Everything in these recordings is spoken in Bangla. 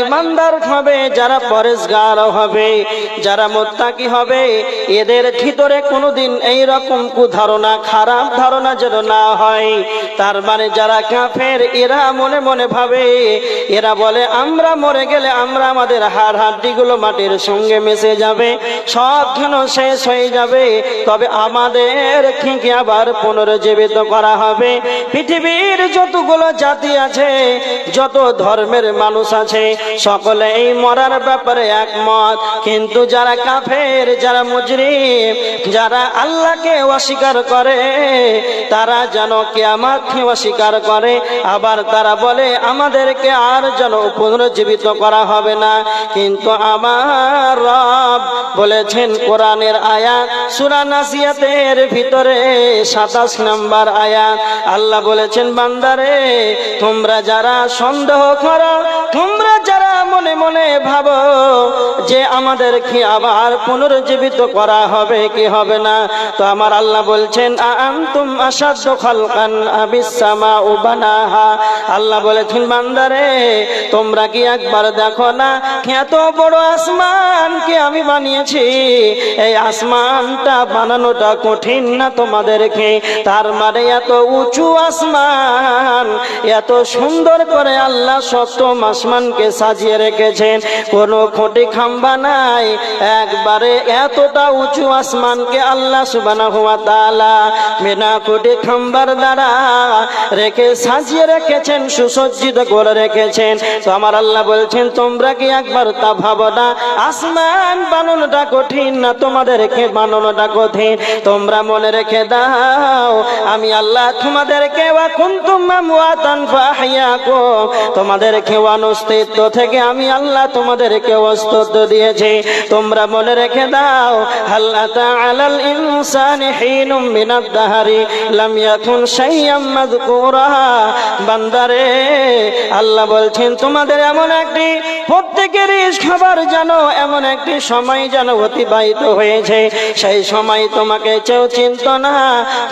ঈমানদার হবে, যারা পরেজগার হবে, যারা মুত্তাকি হবে, এদের ভিতরে কোনোদিন এই রকম কুধারণা, খারাপ ধারণা যেন না হয়। তার মানে যারা কাফের, এরা মনে মনে ভাবে, এরা বলে আমরা মরে গেলে আমরা আমাদের হাড় হাড্ডিগুলো মাটির সঙ্গে মিশে যাবে, সব যেন শেষ হয়ে যাবে, তবে আমাদের কি আবার পুনরুজ্জীবিত করা হবে। পৃথিবীর যতগুলো জাতি আছে, যত ধর্মের মানুষ আছে, সকলে এই মরার ব্যাপারে একমত। কিন্তু যারা কাফের, যারা মুজরিম, যারা আল্লাহকে অস্বীকার করে, তারা যেন কিয়ামতকে অস্বীকার করে। আবার তারা বলে আমাদেরকে আর যেন পুনরুজ্জীবিত করা হবে না। কিন্তু আমার রব বলেছেন কোরআনের আয়াত সূরা নাসিয়াতের ভিতরে 27 নম্বর আয়াত, আল্লাহ বলেছেন বান্দারে, তোমরা যারা সন্দেহ করো, তোমরা যারা মনে মনে ভাবো যে আমাদের কি আবার পুনরুজ্জীবিত করা হবে কি হবে না, তো আমার আল্লাহ বলছেন আনতুম আশাদ্দু খালকান আবিস সামাউ বানাহা। আল্লাহ বলেছেন বান্দারে, তোমরা কি একবার দেখো না এত বড় আসমান কি আমি বানিয়েছি, এই আসমানটা বানানোটা কঠিন না তোমাদেরকে? তার মানে এত উঁচু আসমান, এত সুন্দর করে আল্লাহ সপ্তম আসমানকে সাজিয়ে রেখেছেন, কোনো খুঁটি খাম্বা নাই। একবারে এতটা উঁচু আসমানকে আল্লাহ সুবহানাহু ওয়া তাআলা বিনা খুঁটি খাম্বার দ্বারা রেখে সাজিয়ে রেখেছেন, সুসজ্জিত করে রেখেছেন। তো আমার আল্লাহ বলছেন তোমরা কি একবার তা ভাবো না, আসমান বানানোটা কঠিন না তোমাদেরকে বানানোটা কঠিন? তোমরা মনে রেখে দাও, আমি আল্লাহ তোমাদেরকে ওয়া কুনতুম আমওয়াতান ফাহইয়াকুম, তোমাদেরকে অস্তিত্ব থেকে আমি আল্লাহ তোমাদেরকে অস্তিত্ব দিয়েছি। তোমরা মনে রেখে দাও, হাল আতা আলাল ইনসানি হিনুম মিনাদ দাহরি লাম ইয়াকুন শাইয়াম মাযকুরা। বান্দারে, আল্লাহ বলছেন তোমাদের এমন একটি প্রত্যেকেরই খাবার জানো, এমন একটি সময় যেন অতিবাহিত হয়েছে, সেই সময় তোমাকে কেউ চিনত না,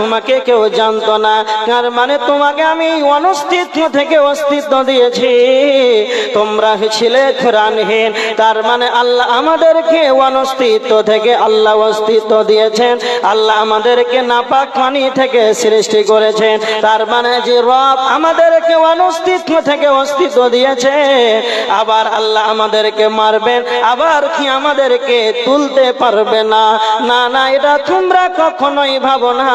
তোমাকে কেউ জানতো না। তার মানে তোমাকে আমি অনস্তিত্ব থেকে অস্তিত্ব দিয়েছি, তোমরা ছিলে প্রাণহীন। তার মানে আল্লাহ আমাদেরকে অনস্তিত্ব থেকে আল্লাহ অস্তিত্ব দিয়েছেন, আল্লাহ আমাদেরকে নাপাক পানি থেকে সৃষ্টি করেছেন। তার মানে যে রব আমাদেরকে অনস্তিত্ব থেকে অস্তিত্ব দিয়েছে, আবার আল্লাহ আমাদেরকে মারবেন, আবার কি আমাদেরকে তুলতে পারবে না? না না, এটা তোমরা কখনোই ভাবো না।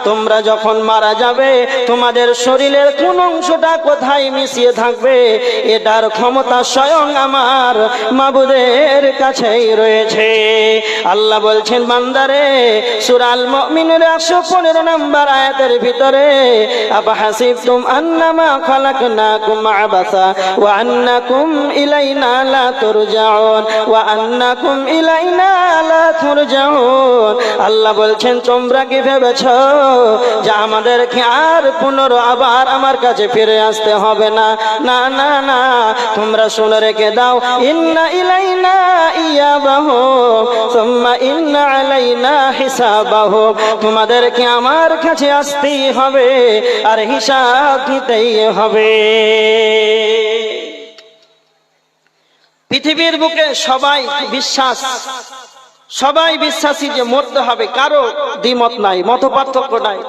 তোমরা যখন মারা যাবে, তোমাদের শরীরের কোন অংশটা কোথায় মিশিয়ে থাকবে, এটার ক্ষমতা স্বয়ং আমার মাবুদের কাছেই রয়েছে। আল্লাহ বলছেন বান্দারে, সূরা আল মুমিনের 115 নম্বর আয়াতের ভিতরে, আফাহাসিবতুম আন্নামা খালাকনাকুম আবাসা ওয়া আন্নাকুম ইলাইনা লা তুরজাউন ওয়া আন্নাকুম ইলাইনা লা তুরজাউন। আল্লাহ বলছেন তোমরা কি ভেবেছো যে আমাদেরকে আর আবার আমার কাছে ফিরে আসতে হবে না? না না না, তোমরা শুনে রেখে দাও, ইন্না ইলাইনা ইয়াবাহুম সুম্মা ইন্না আলাইনা হিসাবাহুম। তোমাদেরকে আমার কাছে আসতেই হবে আর হিসাব দিতেই হবে। পৃথিবীর বুকে সবাই বিশ্বাসী যে মরতে হবে, কারো দ্বিমত নাই, মত পার্থক্য নাই।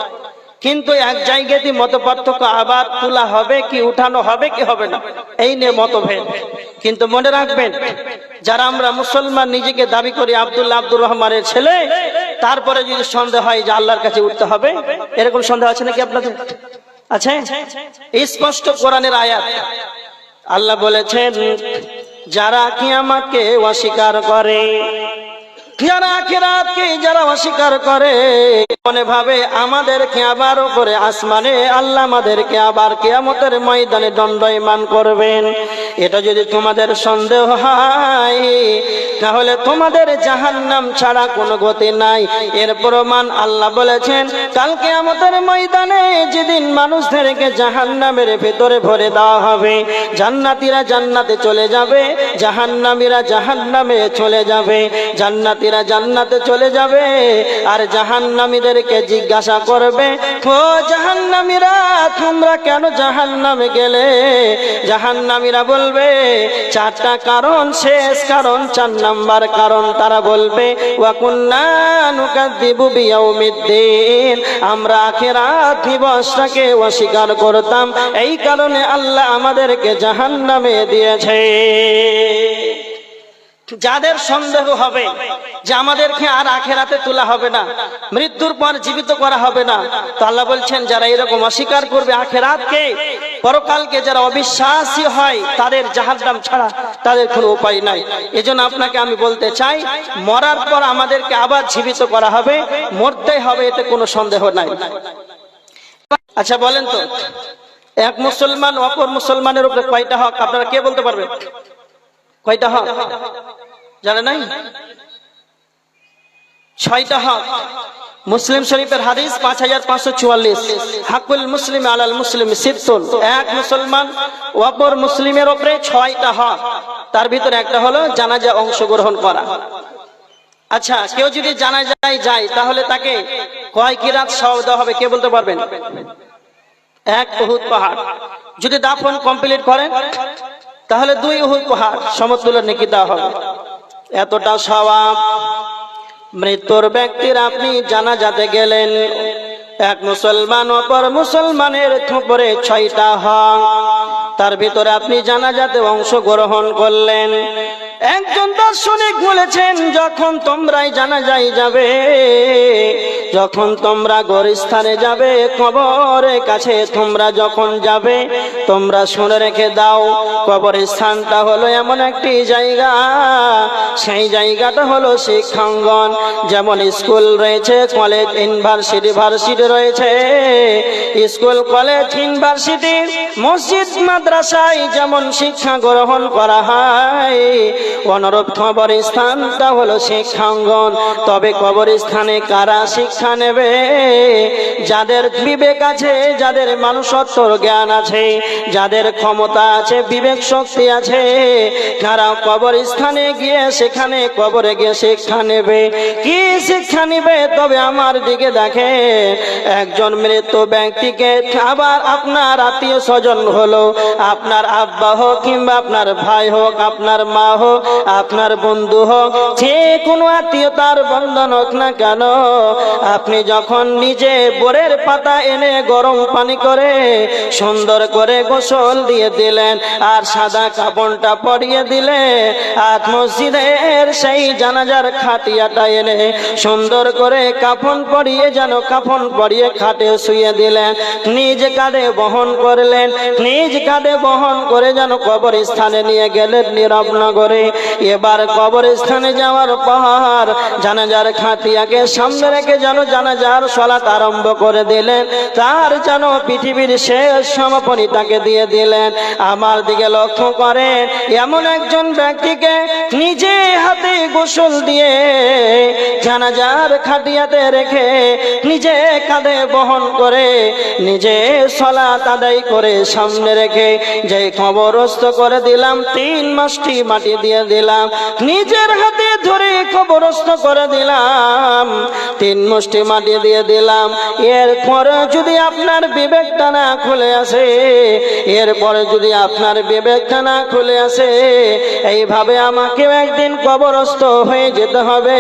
কিন্তু এক জায়গাতে মত পার্থক্য, আবার তোলা হবে কি উঠানো হবে কি হবে না, এই নিয়ে মতভেদ। কিন্তু মনে রাখবেন, যারা আমরা মুসলমান নিজেকে দাবি করি আব্দুল্লাহ আব্দুর রহমানের ছেলে, তারপরে যদি সন্দেহ হয় যে আল্লাহর কাছে উঠতে হবে, এরকম সন্দেহ আছে নাকি আপনাদের? আছে? স্পষ্ট কোরআনের আয়াত, আল্লাহ বলেছেন যারা কিয়ামতকে অস্বীকার করে, যারা আখিরাতকে যারা অস্বীকার করে, মনে ভাবে আমাদেরকে আবার উপরে আসমানে আল্লাহ আমাদেরকে আবার কিয়ামতের ময়দানে দণ্ডায়মান করবেন, এটা যদি তোমাদের সন্দেহ হয়, তাহলে তোমাদের জাহান্নাম ছাড়া কোনো গতি নাই। এর প্রমাণ আল্লাহ বলেছেন, কাল কিয়ামতের ময়দানে যেদিন মানুষদেরকে জাহান্নামের ভেতরে ভরে দেওয়া হবে, জান্নাতীরা জান্নাতে চলে যাবে, জাহান্নামীরা জাহান্নামে চলে যাবে, জান্নাতীরা জান্নাতে চলে যাবে, আর জাহান্নামীদের আমাদেরকে জিজ্ঞাসা করবে, ও জাহান্নামীরা, তোমরা কেন জাহান্নামে গেলে? জাহান্নামীরা বলবে চারটা কারণ, শেষ কারণ 4 নাম্বার কারণ তারা বলবে, ওয়া কুন্না নুকাযযিবু বিয়াউমিদ্দিন, আমরা আখিরাত দিবসটাকে অস্বীকার করতাম, এই কারণে আল্লাহ আমাদেরকে জাহান্নামে দিয়েছে। যাদের সন্দেহ হবে যে আমাদেরকে আর আখিরাতে তোলা হবে না, মৃত্যুর পর জীবিত করা হবে না, তো আল্লাহ বলছেন যারা এরকম অস্বীকার করবে আখিরাতকে, পরকালকে, যারা অবিশ্বাসী হয়, তাদের জাহান্নাম ছাড়া তাদের কোনো উপায় নাই। এজন্য আপনাকে আমি বলতে চাই, মরার পর আমাদেরকে আবার জীবিত করা হবে, মরতেই হবে, এতে কোনো সন্দেহ নাই। আচ্ছা বলেন তো, এক মুসলমান অপর মুসলমানের উপরে কয়টা হক আপনারা কে বলতে পারবেন? কয়টা হক জানা নাই? 6টা হক। মুসলিম শরীফের হাদিস 5544, হাকুল মুসলিম আলাল মুসলিম সিত্তুন, এক মুসলমান অপর মুসলিমের উপরে 6টা হক, তার ভিতরে একটা হলো জানাজা অংশগ্রহণ করা। আচ্ছা, কেউ যদি জানাজায় যায় তাহলে তাকে কয় কিরাত সওয়াব দেওয়া হবে কে বলতে পারবেন? 1 উহুদ পাহাড়। যদি দাফন কমপ্লিট করেন তাহলে 2 উহুদ পাহাড় সমতুল্য নেকি দেওয়া হবে। এতটা সওয়াব। মৃত্যুর ব্যক্তির আপনি জানাজাতে গেলেন, এক মুসলমান অপর মুসলমানের উপরে 6টা হক, তার ভিতরে আপনি জানাজাতে অংশগ্রহণ করলেন। একজন দার্শনিক বলেছেন, যখন তোমরাই জানাজায় যাবে, যখন তোমরা গোরস্থানে যাবে, কবরের কাছে তোমরা যখন যাবে, তোমরা শুনে রেখে দাও, কবরস্থানটা হলো এমন একটি জায়গা, সেই জায়গাটা হলো শিক্ষাঙ্গন। যেমন স্কুল রয়েছে, কলেজ, ইউনিভার্সিটি রয়েছে, স্কুল, কলেজ, ইউনিভার্সিটি, মসজিদ, মাদ্রাসায় যেমন শিক্ষা গ্রহণ করা হয়, অনুরূপ কবরস্থানটা হলো শিক্ষাঙ্গন। তবে কবরস্থানে কারা শিক্ষা নেবে? যাদের বিবেক আছে, যাদের মানুষত্বর জ্ঞান আছে, যাদের ক্ষমতা আছে, বিবেক শক্তি আছে, তারা কবরস্থানে গিয়ে, সেখানে কবরে গিয়ে শিক্ষা নেবে। কি শিক্ষা নিবে? তবে আমার দিকে দেখে, একজন মৃত ব্যক্তিকে আবার আপনার আত্মীয় স্বজন হলো, আপনার আব্বা হোক কিংবা আপনার ভাই হোক, আপনার মা হোক, আপনার বন্ধু হোক, যে কোনো আত্মীয়তার বন্ধন হোক না কেন, আপনি যখন নিজে বোরের পাতা এনে গরম পানি করে সুন্দর করে গোসল দিয়ে দিলেন, আর সাদা কাপড়টা পরিয়ে দিলে, আর মসজিদের সেই জানাজার খাটিয়াটা এনে সুন্দর করে কাফন পরিয়ে, যেন কাফন পরিয়ে খাটে শুয়ে দিলেন, নিজ কাঁধে বহন করলেন, নিজ কাঁধে বহন করে যেন কবরস্থানে নিয়ে গেলেন নীরব নগরে। এবার কবরস্থানে যাওয়ার পর জানাজার খাটিয়াকে সামনে রেখে যেন জানাজার সালাত আরম্ভ করে দিলেন, তার যেন পৃথিবীর শেষ সমাপনী তাকে দিয়ে দিলেন। আমার দিকে লক্ষ্য করেন, এমন একজন ব্যক্তিকে নিজে হাতে গোসল দিয়ে জানাজার খাটিয়াতে রেখে, নিজে কাঁধে বহন করে, নিজে সালাত আদায় করে সামনে রেখে, যে কবরস্থ করে দিলাম, 3 মাসটি মাটি দিয়ে দিলাম, নিজের হাতে ধরে কবরস্থ করে দিলাম, 3 মুষ্টি মাটি দিয়ে দিলাম। এরপরে যদি আপনার বিবেকটা না খুলে আসে, এরপরে যদি আপনার বিবেকটা না খুলে আসে, এইভাবে আমাকে একদিন কবরস্থ হয়ে যেতে হবে,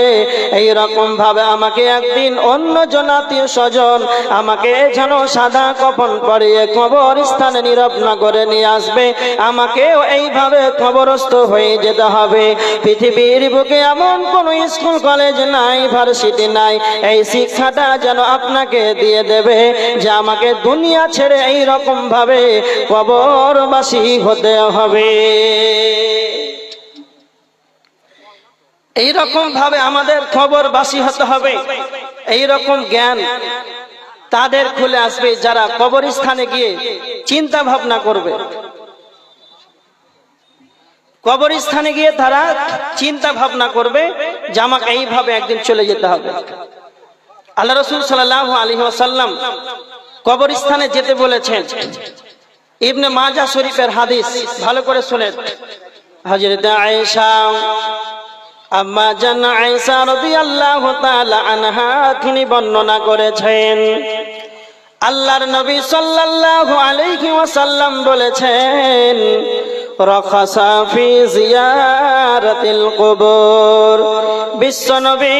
এই রকম ভাবে আমাকে একদিন অন্যজন আত্মীয় স্বজন আমাকে যেন সাদা কাফন পরিয়ে কবরস্থানে নীরব নগরে নিয়ে আসবে, আমাকেও এইভাবে কবরস্থ হয়ে যেতে হবে। পৃথিবীর বুকে এমন কোন স্কুল, কলেজ নাই, ইউনিভার্সিটি নাই, এই শিক্ষাটা যেন আপনাকে দিয়ে দেবে যে আমাকে দুনিয়া ছেড়ে এই রকম ভাবে কবরবাসী হতে হবে। এই রকম ভাবে আমাদের কবরবাসী হতে হবে। এই রকম জ্ঞান তাদের খুলে আসবে যারা কবরস্থানে গিয়ে চিন্তা ভাবনা করবে। কবরস্থানে গিয়ে তারা চিন্তা ভাবনা করবে যে আমাকে এইভাবে একদিন চলে যেতে হবে। আল্লাহ রাসূল সাল্লাল্লাহু আলাইহি ওয়াসাল্লাম কবরস্থানে যেতে বলেছেন। ইবনে মাজাহ শরীফের হাদিস, ভালো করে শুনেন। হযরত আয়েশা আম্মা জান আয়েশা রাদিয়াল্লাহু তাআলা আনহা তিনি বর্ণনা করেছেন আল্লাহর নবী সাল্লাল্লাহু আলাইহি ওয়াসাল্লাম বলেছেন রাখাসা ফি জিয়ারাতিল কুবুর। বিশ্বনবী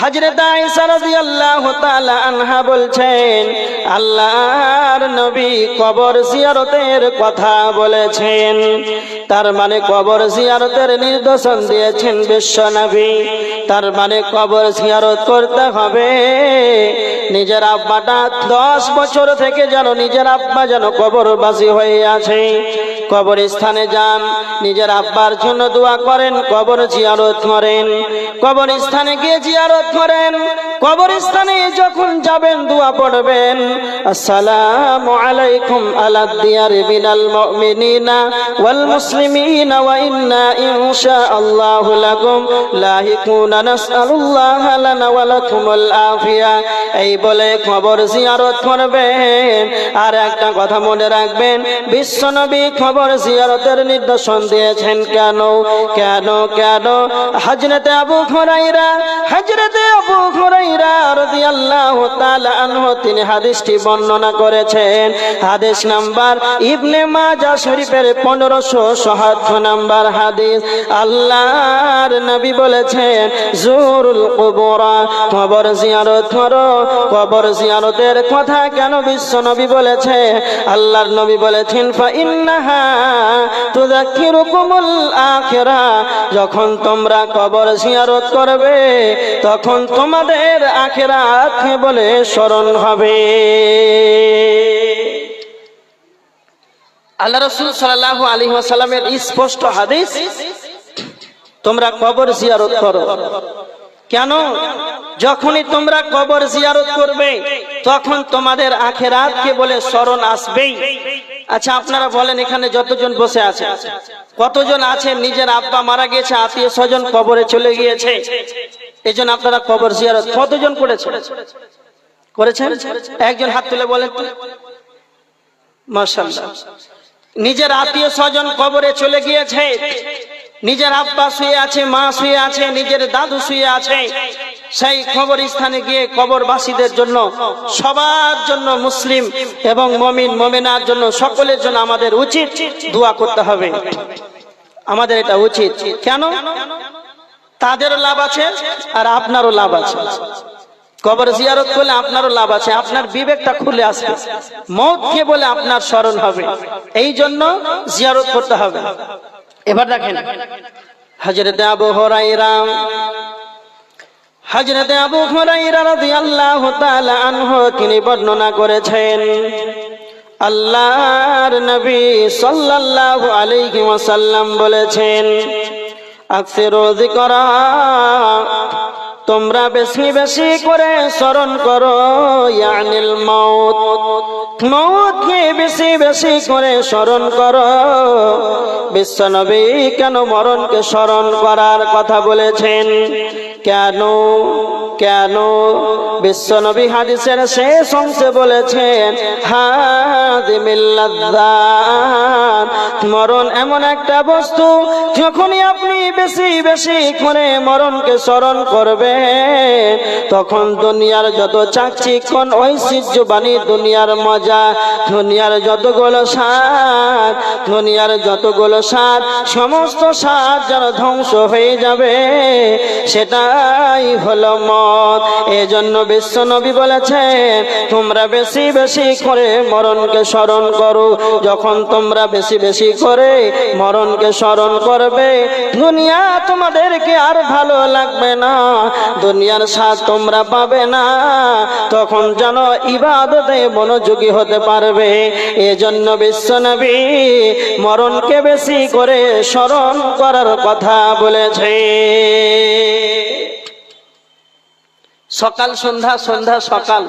হযরত আয়েশা রাদিয়াল্লাহু তাআলা আনহা বলছেন আল্লাহর নবী কবর জিয়ারতের কথা বলেছেন, তার মানে কবর জিয়ারতের নির্দেশন দিয়েছেন বিশ্বনবী। তার মানে কবর জিয়ারত করতে হবে। নিজের আব্বাটা 10 বছর থেকে যেন নিজের আব্বা যেন কবরবাসী হয়ে আছে, কবরস্থানে যান, নিজের আব্বার জন্য দোয়া করেন, কবর জিয়ারত করেন, কবরস্থানে গিয়ে জিয়ারত করেন। কবরস্থানে যখন যাবেন দোয়া পড়বেন আসসালামু আলাইকুম আলা দিয়ারি মিনাল মুমিনিনা ওয়াল মুসলিমিনা ওয়া ইন্না ইনশাআল্লাহু লাকুম লাহিকুনা নাসআলুল্লাহা লানা ওয়া লাকুমুল আফিয়া। এই বলে কবর জিয়ারত করবেন। আর একটা কথা মনে রাখবেন, বিশ্বনবী কবর জিয়ারতের নির্দেশন দিয়েছেন কেন কেন কেন? হযরতে আবু হুরায়রা রাদিয়াল্লাহু তাআলা আনহু তিনি হাদিসটি বর্ণনা করেছেন। হাদিস নাম্বার ইবনে মাজাহ শরীফের 1557 নাম্বার হাদিস। আল্লাহর নবী বলেছেন জুরুল কুবুরা, কবর জিয়ারত করো। কবর জিয়ারতের কথা কেন বিশ্বনবী বলেছে? আল্লাহর নবী বলেছেন ফা ইন্নাহা তুযাক্কিরুকুমুল আখিরাহ, যখন তোমরা কবর জিয়ারত করবে তখন তোমাদের আখিরাতকে বলে স্মরণ হবে। আল্লাহ রাসূল সাল্লাল্লাহু আলাইহি ওয়াসাল্লামের স্পষ্ট হাদিস, তোমরা কবর জিয়ারত করো। কেন? যখনই তোমরা কবর জিয়ারত করবে তখন তোমাদের আখিরাতকে বলে স্মরণ আসবেই। আচ্ছা আপনারা বলেন, এখানে যতজন বসে আছে কতজন আছে নিজের আব্বা মারা গেছে, আত্মীয় স্বজন কবরে চলে গিয়েছে, এজন্য আপনারা কবর জিয়ারত কতজন করেছেন? একজন হাত তুলে বলেন তো। মাশাআল্লাহ। নিজের আত্মীয় স্বজন কবরে চলে গিয়েছে, নিজের আব্বা শুয়ে আছে, মা শুয়ে আছে, নিজের দাদু শুয়ে আছে, সেই কবরস্থানে গিয়ে কবরবাসীদের জন্য, সবার জন্য, মুসলিম এবং মুমিন মুমিনার জন্য, সকলের জন্য আমাদের উচিত দোয়া করতে হবে। আমাদের এটা উচিত। কেন? তাদেরও লাভ আছে আর আপনারও লাভ আছে। কবর জিয়ারত করলে আপনারও লাভ আছে, আপনার বিবেকটা খুলে আসবে, মওতকে বলে আপনার স্মরণ হবে, এই জন্য জিয়ারত করতে হবে। এবার দেখেন হযরত আবু হুরায়রা রাদিয়াল্লাহু তাআলা আনহু তিনি বর্ণনা করেছেন আল্লাহর নবী সাল্লাল্লাহু আলাইহি ওয়াসাল্লাম বলেছেন আকসিরু যিকরা, তোমরা বেশি বেশি করে স্মরণ করো ইয়ানিল মাউত, মওতকে বেশি বেশি করে স্মরণ করো। বিশ্বনবী কেন মরণকে স্মরণ করার কথা বলেছেন? কেন কেন? বিশ্বনবী হাদিসের শেষ অংশে বলেছেন হাযিমিল লাযযাত, মরণ এমন একটা বস্তু যখনই আপনি বেশি বেশি করে মরণকে স্মরণ করবেন তখন দুনিয়ার যত চাকচিক্যন ঐশ্বর্যবাণী, দুনিয়ার মজা, দুনিয়ার যতগুলো স্বাদ, দুনিয়ার যতগুলো স্বাদ, সমস্ত স্বাদ যেন ধ্বংস হয়ে যাবে, সেটাই হলো মত। এজন্য বিশ্বনবী বলেছেন তোমরা বেশি বেশি করে মরণকে স্মরণ করো। যখন তোমরা বেশি বেশি করে মরণকে স্মরণ করবে দুনিয়া তোমাদেরকে আর ভালো লাগবে না, দুনিয়ার স্বাদ তোমরা পাবে না, তখন যেন ইবাদতে মনোযোগী হতে পারবে। এজন্য বিশ্বনবী মরণকে বেশি করে স্মরণ করার কথা বলেছে। সকাল সন্ধ্যা, সন্ধ্যা সকাল,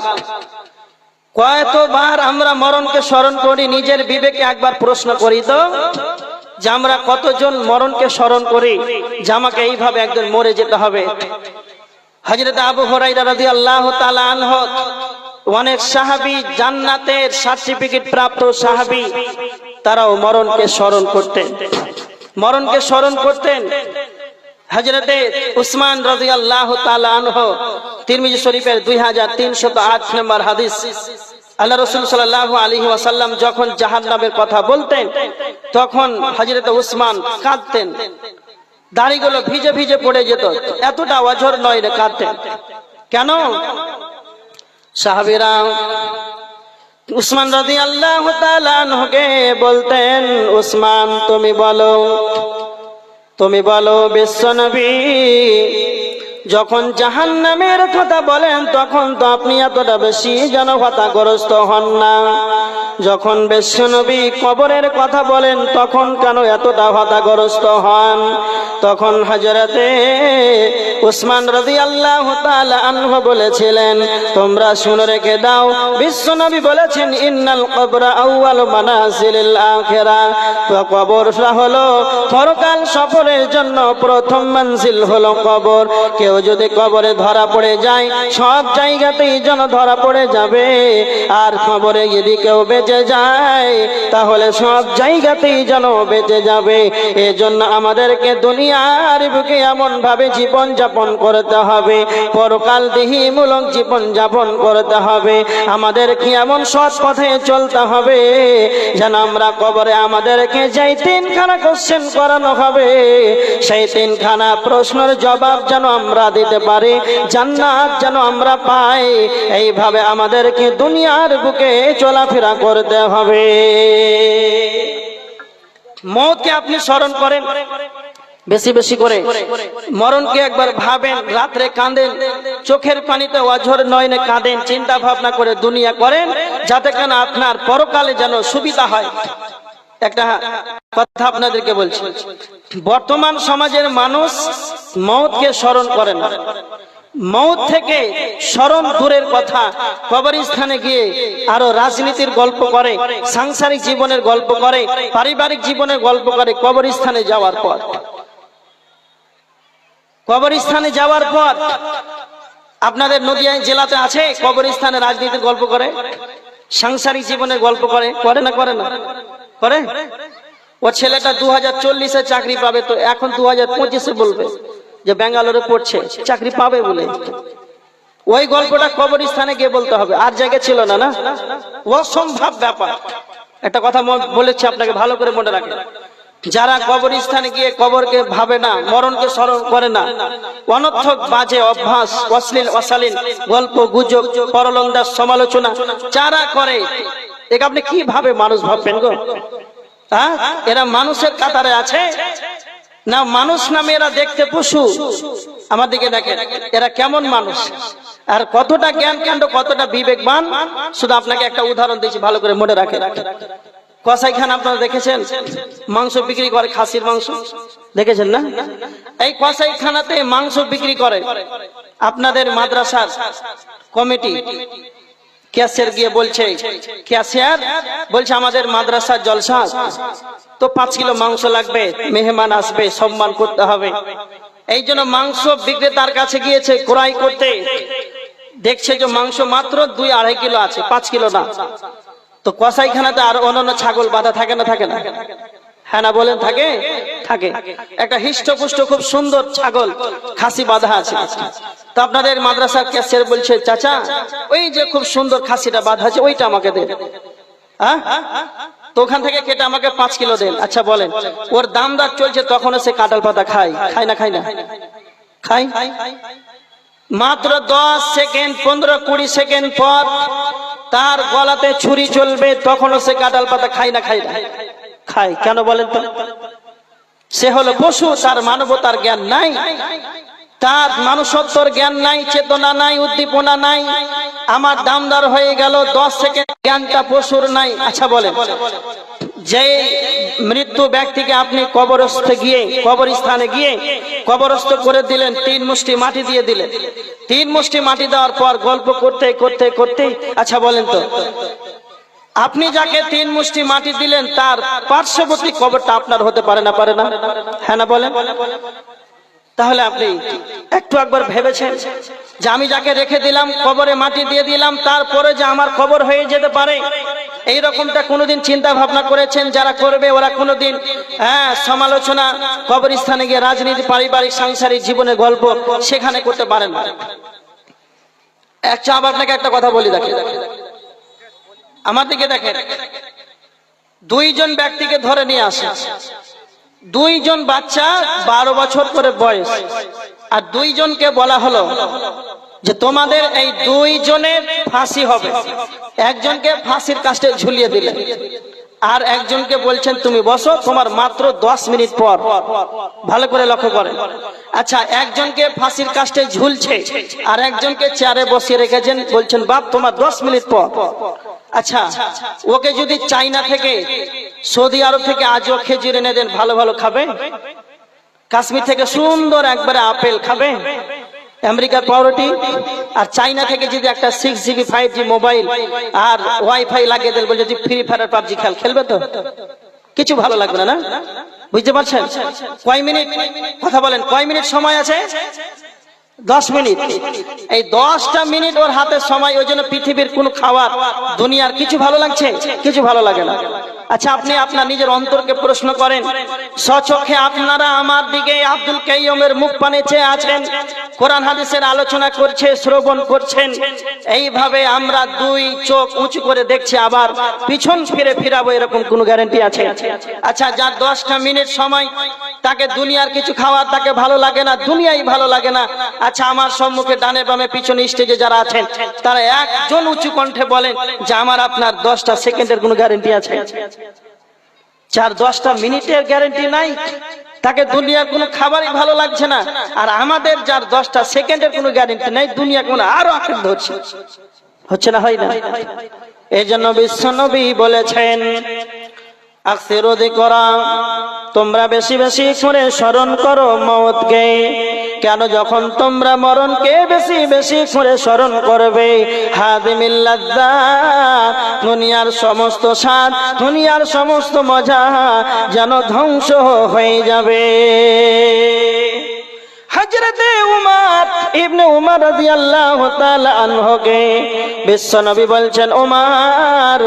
কয়তবার আমরা মরণকে স্মরণ করি? নিজের বিবেকে একবার প্রশ্ন করি তো, যে আমরা কতজন মরণকে স্মরণ করি যে আমাকে এইভাবে একদিন মরে যেতে হবে। হযরত আবু হুরায়রা রাদিয়াল্লাহু তাআলা আনহু, অনেক সাহাবী, জান্নাতের সার্টিফিকেট প্রাপ্ত সাহাবী, তারাও মরণকে স্মরণ করতেন, মরণকে স্মরণ করতেন। হযরতে উসমান রাদিয়াল্লাহু তাআলা আনহু, তিরমিজি শরীফের 2308 নম্বর হাদিস। আল্লাহ রাসূল সাল্লাল্লাহু আলাইহি ওয়াসাল্লাম যখন জাহান্নামের কথা বলতেন তখন হযরতে উসমান কাঁদতেন, দাড়িগুলো ভিজে ভিজে পড়ে যেত, এতটা অঝর নয় রে কাঁদতেন। কেন? সাহাবীরা উসমান রাদিয়াল্লাহু তাআলা আনহুকে বলতেন, উসমান তুমি বলো বিশ্বনবী যখন জাহান্নামের কথা বলেন তখন তো আপনি এতটা বেশি যেন হতাগ্রস্ত হন না, যখন বিশ্বনবী কবরের কথা বলেন তখন কেন এতটা হতাগ্রস্ত হন? তখন হযরতে উসমান রাদিয়াল্লাহু তাআলা আনহু বলেছিলেন, তোমরা শুনে রেখে দাও, বিশ্বনবী বলেছেন ইন্নাল কবরা আউয়ালু মানাজিলিল আখিরাহ, কবরটা হলো পরকাল সফরের জন্য প্রথম মঞ্জিল হলো কবর। কেউ যদি কবরে ধরা পড়ে যায় সব জায়গাতেই যেন ধরা পড়ে যাবে, আর কবরে যদি কেউ বেঁচে যায় তাহলে সব জায়গাতেই যেন বেঁচে যাবে। এজন্য আমাদেরকে দুনিয়ার বুকে এমন ভাবে জীবন যাপন করতে হবে, পরকালদেহীমূলক জীবন যাপন করতে হবে, আমাদেরকে এমন সৎ পথে চলতে হবে যেন আমরা কবরে আমাদেরকে যেই তিনখানা কোশ্চেন করানো হবে সেই তিনখানা প্রশ্নের জবাব যেন আমরা দিতে পারি, জান্নাত যেন আমরা পাই। এইভাবে আমাদেরকে দুনিয়ার বুকে চলাফেরা করতে হবে। মওতকে আপনি স্মরণ করেন বেশি বেশি করে, মরণকে একবার ভাবেন, রাত্রে কাঁদেন, চোখের পানিতে অঝর নয়নে কাঁদেন, চিন্তা ভাবনা করে দুনিয়া করেন যাতে কেন আপনার পরকালে যেন সুবিধা হয়। একটা কথা আপনাদেরকে বলছি, বর্তমান সমাজের মানুষ মওতকে স্মরণ করে না, মওত থেকে স্মরণ দূরের কথা, কবরস্থানে গিয়ে আরো রাজনীতির গল্প করে, সাংসারিক জীবনের গল্প করে, পারিবারিক জীবনের গল্প করে। কবরস্থানে যাওয়ার পর আপনাদের নদিয়া জেলাতে আছে কবরস্থানে রাজনীতির গল্প করে, সাংসারিক জীবনের গল্প করে, করে না করে? ও ছেলেটা 2040-এ চাকরি পাবে, তো এখন 2025-এ বলবে যে ব্যাঙ্গালোরে পড়ছে, চাকরি পাবে বলে। ওই গল্পটা কবরস্থানে গিয়ে বলতে হবে, আর জায়গা ছিল না। না, অসম্ভব ব্যাপার। একটা কথা বলেছি আপনাকে, ভালো করে মনে রাখেন, যারা কবরস্থানে গিয়ে কবরকে ভাবে না, মরণকে স্মরণ করে না, অনর্থক বাজে অভ্যাস, অশ্লীল অশালীন গল্প গুজব, পরলন্দার সমালোচনা যারা করে, একে আপনি কিভাবে মানুষ ভাববেন গো? এরা মানুষের কাতারে আছে না? মানুষ নামে এরা দেখতে পশু। আমার দিকে দেখেন, এরা কেমন মানুষ আর কতটা জ্ঞান কাণ্ড, কতটা বিবেকবান। শুধু আপনাকে একটা উদাহরণ দিচ্ছি, ভালো করে মনে রাখেন। কসাইখানা আপনারা দেখেছেন, মাংস বিক্রি করে, খাসির মাংস দেখেছেন না? এই কসাইখানাতে মাংস বিক্রি করে আপনাদের মাদ্রাসার কমিটি। ক্যাশিয়ার গিয়ে বলছে, ক্যাশিয়ার বলছে আমাদের মাদ্রাসার জলসা তো 5 কিলো মাংস লাগবে, মেহমান আসবে, সম্মান করতে হবে। এই জন্য মাংস বিক্রেতার কাছে গিয়েছে ক্রয় করতে, দেখছে যে মাংস মাত্র 2-2.5 কিলো আছে, 5 কিলো না। তো কসাইখানাতে আর অন্যান্য ছাগল বাঁধা থাকে না? হ্যাঁ না বলেন, থাকে। একটা হিষ্টপুষ্ট খুব সুন্দর ছাগল খাসি বাঁধা আছে। তো আপনাদের মাদ্রাসার ক্যাশিয়ার বলছে, চাচা ওই যে খুব সুন্দর খাসিটা বাঁধা আছে ওইটা আমাকে দেন। তো ওখান থেকে কেটে আমাকে 5 কিলো দেন। আচ্ছা বলেন, ওর দাম দর চলছে, তখনও সে কাঁঠাল পাতা খায় না? খায়। মাত্র 10 সেকেন্ড, 15-20 সেকেন্ড পর তার গলাতে ছুরি চলবে, তখনও সে কাঁঠাল পাতা খায় না? খায়। কেন বলেন তো? সে হলো পশু, তার মানবতার জ্ঞান নাই, তার মানুষত্বর জ্ঞান নাই, চেতনা নাই, উদ্দীপনা নাই। আমার দামদার হয়ে গেল 10 সেকেন্ড, জ্ঞানটা পশুর নাই। আচ্ছা বলেন, যে মৃত্যু ব্যক্তিকে আপনি কবরস্থানে গিয়ে কবরস্থ করে দিলেন, 3 মুষ্টি মাটি দিয়ে দিলেন, 3 মুষ্টি মাটি দেওয়ার পর গল্প করতে আচ্ছা বলেন তো, আপনি যাকে 3 মুষ্টি মাটি দিলেন তার পার্শ্ববর্তী কবরটা আপনার হতে পারে না? হ্যাঁ না বলেন? তাহলে আপনি একটু একবার ভেবেছেন যে আমি যাকে রেখে দিলাম, কবরে মাটি দিয়ে দিলাম, তারপরে যে আমার কবর হয়ে যেতে পারে, এই রকমটা কোনোদিন চিন্তা ভাবনা করেছেন? যারা করবে ওরা কোনোদিন সমালোচনা কবরস্থানে গিয়ে রাজনীতি, পারিবারিক সাংসারিক জীবনের গল্প সেখানে করতে পারেন না। আপনাকে একটা কথা বলি, দেখেন আমার দিকে দেখেন, দুইজন ব্যক্তিকে ধরে নিয়ে আসে, দুইজন বাচ্চা 12 বছর করে বয়স, আর দুইজনকে বলা হলো যে তোমাদের এই দুইজনের ফাঁসি হবে। একজনকে ফাঁসির কাস্টে ঝুলিয়ে দিলেন, আর একজনকে বলছেন তুমি বসো, তোমার মাত্র 10 মিনিট পর। ভালো করে লক্ষ্য করেন। আচ্ছা, একজনকে ফাঁসির কাস্টে ঝুলছে আর একজনকে চেয়ারে বসিয়ে রেখেছেন, বলছেন বাপ তোমার 10 মিনিট পর। আচ্ছা, ওকে যদি চাইনা থেকে, সৌদি আরব থেকে আজও খেজুর এনে দেন, ভালো ভালো খাবে? কাশ্মীর থেকে সুন্দর একবারে আপেল খাবে? আমেরিকার পাউরুটি? আর চাইনা থেকে যদি একটা 6GB 5G মোবাইল আর ওয়াইফাই লাগিয়ে দেন, বলছে তুই ফ্রি ফায়ার পাবজি খেলবে তো? কিছু ভালো লাগবে না, না? বুঝতে পারছেন? কয় মিনিট কথা বলেন, কয় মিনিট সময় আছে? 10 মিনিট। এই 10টা মিনিট ওর হাতে সময়, ওই জন্য পৃথিবীর কোন খাবার দুনিয়ার কিছু ভালো লাগছে? কিছু ভালো লাগে না। আচ্ছা, আপনি আপনার নিজের অন্তরকে প্রশ্ন করেন, স্বচক্ষে আপনারা আমার দিকে আব্দুল কাইয়ুমের মুখ পানে চেয়ে আছেন, কোরআন হাদিসের আলোচনা করছে, শ্রবণ করছেন, এইভাবে আমরা দুই চোখ উঁচু করে দেখছি, আবার পিছন ফিরে ফিরাবো, এরকম কোন গ্যারান্টি আছে? আচ্ছা, যার 10টা মিনিট সময়, তাকে দুনিয়ার কিছু খাওয়ার তাকে ভালো লাগে না, দুনিয়াই ভালো লাগে না। আচ্ছা, আমার সম্মুখে ডানে বামে পিছনে স্টেজে যারা আছেন, তারা একজন উঁচু কণ্ঠে বলেন যে আমার আপনার 10টা সেকেন্ডের কোনো গ্যারান্টি আছে? যার 10টা মিনিটের গ্যারান্টি নাই, তাকে দুনিয়ার কোনো খাবারই ভালো লাগছে না। আর আমাদের যার 10টা সেকেন্ডের কোনো গ্যারান্টি নাই, দুনিয়া কোনো আরো আঁকড়ে ধরছে। হচ্ছে না, হয় না? এই জন্য বিশ্বনবী বলেছেন আকসিরু যিকরা, তোমরা বেশি বেশি করে স্মরণ করো মওতকে। কেন? যখন তোমরা মরণকে বেশি বেশি করে স্মরণ করবে, হাদিমিল লাজ্জাত, দুনিয়ার সমস্ত স্বাদ, দুনিয়ার সমস্ত মজা যেন ধ্বংস হয়ে যাবে। হযরতে উমর ইবনে উমর রাদিয়াল্লাহু তাআলা আনহুকে বিশ্বনবী বলছেন, উমর,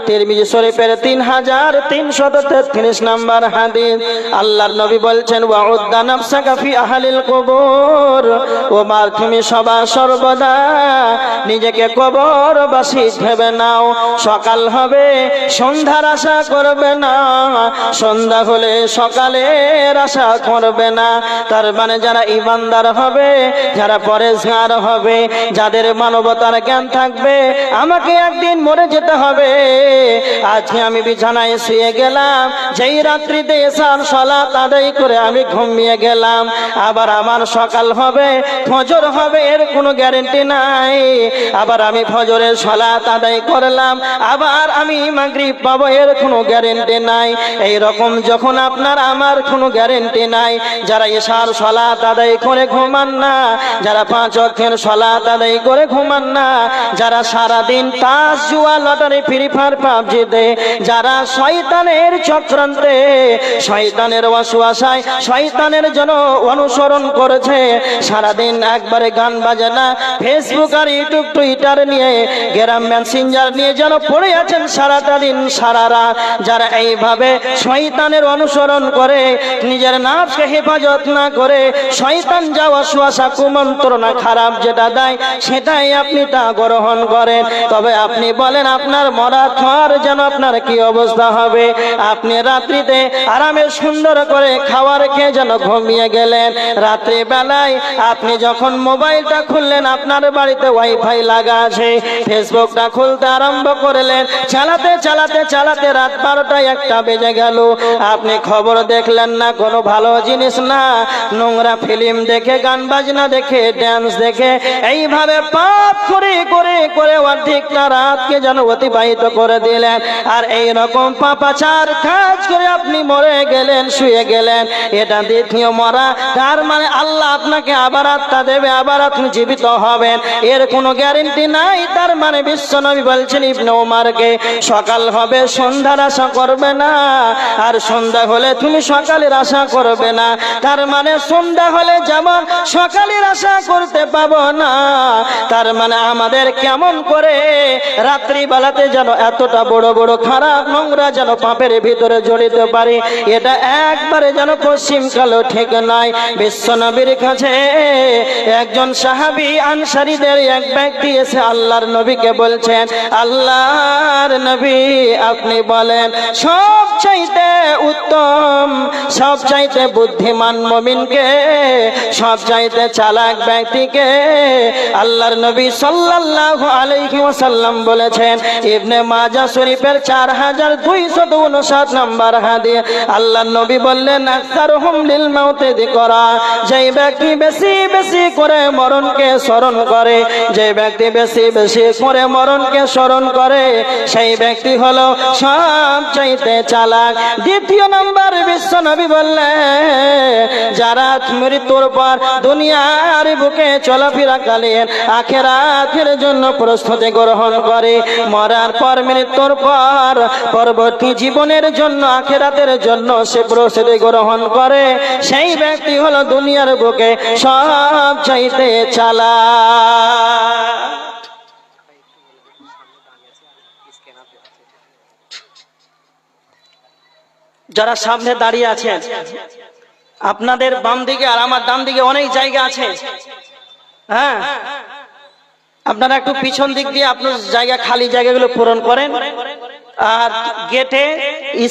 তিরমিজি শরীফের 3333 নম্বর হাদিস, আল্লাহর নবী বলছেন ওয়াউদ্দা নাফসাকা ফি আহলিল কুবুর, উমর তুমি সর্বদা নিজেকে কবরবাসী ভেবে নাও। সকাল হবে সন্ধ্যার আশা করবে না, সন্ধ্যা হলে সকালের আশা করবে না। তার মানে যারা ইমানদার হবে, যারা পরেজগার হবে, যাদের মানবতার জ্ঞান থাকবে, আমাকে একদিন মরে যেতে হবে। আজকে আমি বিছানায় শুয়ে গেলাম, যেই রাত্রিতে এশার সালাত আদায় করে আমি ঘুমিয়ে গেলাম, আবার আমার সকাল হবে, ফজর হবে, এর কোনো গ্যারান্টি নাই। আবার আমি ফজরের সালাত আদায় করলাম, আবার আমি মাগরিব পাবো, এর কোনো গ্যারান্টি নাই। এই রকম যখন আপনার আমার কোনো গ্যারান্টি নাই, যারা এশার সালাত আদায় করে ঘুমান না, যারা 5 ওয়াক্তের সালাত আদায় করে ঘুমান না, যারা সারা দিন তাস জুয়া লটারি ফ্রি ফায়ার পাবজিতে, যারা শয়তানের চক্রান্তে, শয়তানের ওয়াসওয়াসায়, শয়তানের জন্য অনুসরণ করেছে, সারা দিন একবারে গান বাজনা, ফেসবুক আর ইউটিউব টুইটার নিয়ে, গ্রাম মেসেঞ্জার নিয়ে যেন পড়ে আছেন সারাটা দিন সারা রাত, যারা এইভাবে শয়তানের অনুসরণ করে, নিজের নাফসকে হেফাজত না করে, শয়তান যা ওয়াসওয়াসা কুমন্ত্রণা খারাপ যেটা দেয়, সেটাই আপনি তা গ্রহণ করেন, তবে আপনি বলেন আপনার মরার পর যেন আপনার কি অবস্থা হবে? আপনি রাত্রিতে আরামে সুন্দর করে খাবার খেয়ে যেন ঘুমিয়ে গেলেন, রাত্রি বেলায় আপনি যখন মোবাইলটা খুললেন, আপনার বাড়িতে ওয়াইফাই লাগা আছে, ফেসবুকটা খুলতে আরম্ভ করলেন, চালাতে চালাতে চালাতে রাত 12টা 1টা বেজে গেল, আপনি খবর দেখলেন না, কোনো ভালো জিনিস না, নোংরা ফিল্ম দেখে, গান বাজনা দেখে, ড্যান্স দেখে, এইভাবে পাপ করে করে করে অর্ধেকটা রাতকে যেন অতিবাহিত করে দিলেন। আর এই রকম পাপাচার কাজ করে আপনি মরে গেলেন, শুয়ে গেলেন, এটা দ্বিতীয় মরা। তার মানে আল্লাহ আপনাকে আবার আত্মা দেবে, আবার আপনি জীবিত হবেন, এর কোনো গ্যারেন্টি নাই। তার মানে বিশ্বনবী বলছেন ইবনে ওমরকে, সকাল হবে সন্ধ্যার আশা করবে না, আর সন্ধ্যা হলে তুমি সকালের আশা করবে না। তার মানে সন্ধ্যা হলে যেমন সকালের আশা করতে পাবো না, তার মানে আমাদের কেমন করে রাত্রি বেলাতে যেন এতটা বড় বড় খারাপ নোংরা যেন পাপের ভিতরে জড়িতে পারি, এটা একবারে যেন পশ্চিম কালো ঠিক নয়। বিশ্বনবীর কাছে একজন সাহাবী আনসারীদের এক ব্যক্তি এসে আল্লাহর নবীকে বলছেন, আল্লাহর নবী আপনি বলেন সবচাইতে উত্তম, সবচাইতে বুদ্ধিমান মুমিনকে, সবচাইতে চালাক ব্যক্তিকে? আল্লাহর নবী সাল্লাল্লাহু আলাইহি ওয়াসাল্লাম বলেছেন, ইবনে মাজাহ শরীফের 4259 নম্বর হাদিস, আল্লাহর নবী বললেন আকসারুহুম লিল মাউতি যিকরা, যেই ব্যক্তি বেশি বেশি করে মরণকে স্মরণ করে, যে ব্যক্তি বেশি বেশি করে মরণকে স্মরণ করে, সেই ব্যক্তি হলো সবচাইতে চালাক। দ্বিতীয় নম্বর বিশ্বনবী বললেন, যারা মৃত্যুর পর দুনিয়ার বুকে চলাফেরাকালীন আখিরাতের জন্য প্রস্তুতি গ্রহণ করে, মরার পর মৃত্যুর পর পরবর্তী জীবনের জন্য আখিরাতের জন্য সে প্রস্তুতি গ্রহণ করে, সেই ব্যক্তি হলো দুনিয়ার বুকে সবচাইতে চালাক। যারা সামনে দাঁড়িয়ে আছেন, আপনাদের বাম দিকে আর আমার ডান দিকে অনেক জায়গা আছে, হ্যাঁ, আপনারা একটু পিছন দিক দিয়ে আপনার জায়গা, খালি জায়গাগুলো পূরণ করেন। আর গেটে